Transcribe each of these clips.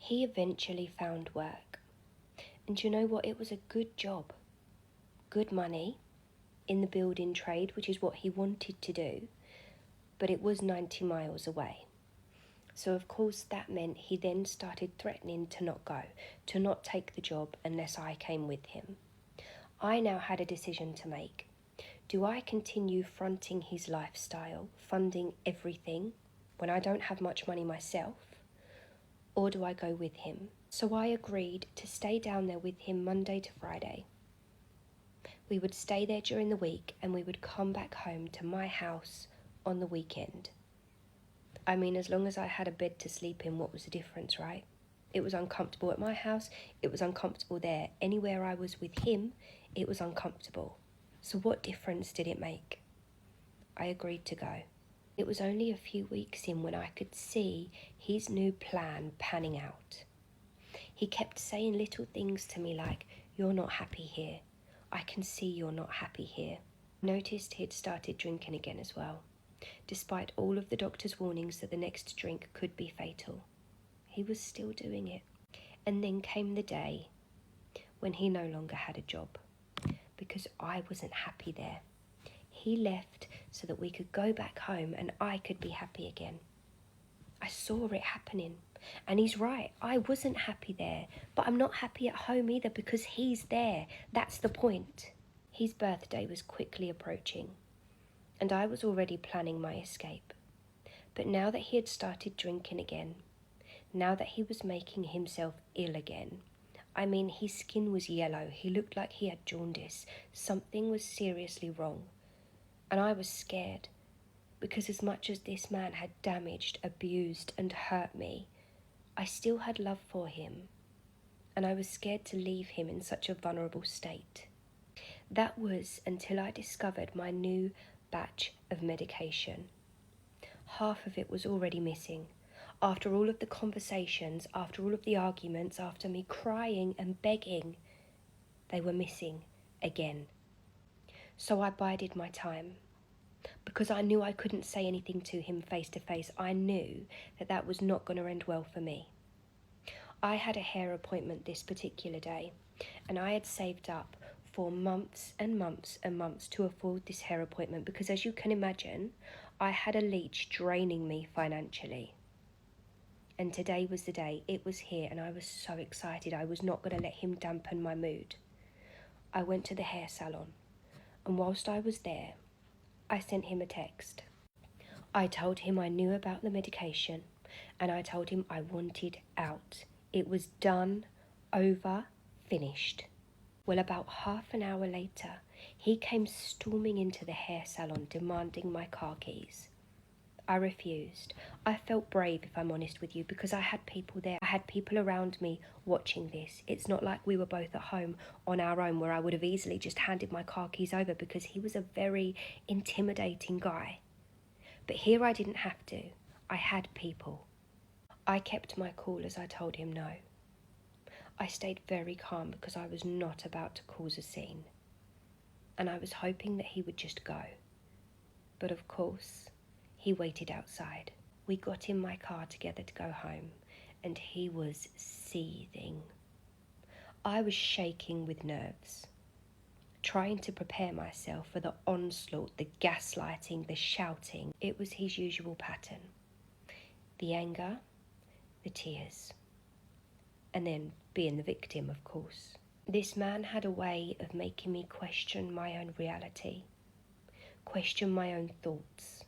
He eventually found work. And you know what? It was a good job. Good money in the building trade, which is what he wanted to do. But it was 90 miles away. So of course that meant he then started threatening to not go, to not take the job unless I came with him. I now had a decision to make. Do I continue fronting his lifestyle, funding everything, when I don't have much money myself? Or do I go with him? So I agreed to stay down there with him Monday to Friday. We would stay there during the week and we would come back home to my house on the weekend. I mean, as long as I had a bed to sleep in, what was the difference, right? It was uncomfortable at my house, it was uncomfortable there. Anywhere I was with him, it was uncomfortable. So what difference did it make? I agreed to go. It was only a few weeks in when I could see his new plan panning out. He kept saying little things to me like, "You're not happy here. I can see you're not happy here." Noticed he'd started drinking again as well, despite all of the doctor's warnings that the next drink could be fatal. He was still doing it. And then came the day when he no longer had a job, because I wasn't happy there. He left so that we could go back home and I could be happy again. I saw it happening. And he's right, I wasn't happy there, but I'm not happy at home either because he's there. That's the point. His birthday was quickly approaching, and I was already planning my escape. But now that he had started drinking again, now that he was making himself ill again, I mean, his skin was yellow, he looked like he had jaundice, something was seriously wrong. And I was scared, because as much as this man had damaged, abused, and hurt me, I still had love for him, and I was scared to leave him in such a vulnerable state. That was until I discovered my new batch of medication. Half of it was already missing. After all of the conversations, after all of the arguments, after me crying and begging, they were missing again. So I bided my time, because I knew I couldn't say anything to him face to face. I knew that that was not going to end well for me. I had a hair appointment this particular day, and I had saved up for months and months and months to afford this hair appointment because, as you can imagine, I had a leech draining me financially. And today was the day. It was here, and I was so excited. I was not going to let him dampen my mood. I went to the hair salon, and whilst I was there, I sent him a text. I told him I knew about the medication, and I told him I wanted out. It was done, over, finished. Well, about half an hour later, he came storming into the hair salon demanding my car keys. I refused. I felt brave, if I'm honest with you, because I had people there. I had people around me watching this. It's not like we were both at home on our own where I would have easily just handed my car keys over because he was a very intimidating guy. But here I didn't have to. I had people. I kept my cool as I told him no. I stayed very calm because I was not about to cause a scene. And I was hoping that he would just go. But of course, he waited outside. We got in my car together to go home, and he was seething. I was shaking with nerves, trying to prepare myself for the onslaught, the gaslighting, the shouting. It was his usual pattern. The anger, the tears, and then being the victim, of course. This man had a way of making me question my own reality, question my own thoughts.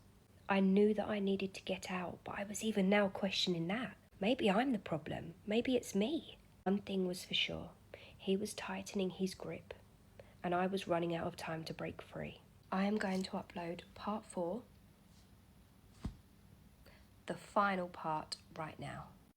I knew that I needed to get out, but I was even now questioning that. Maybe I'm the problem. Maybe it's me. One thing was for sure. He was tightening his grip, and I was running out of time to break free. I am going to upload part 4, the final part, right now.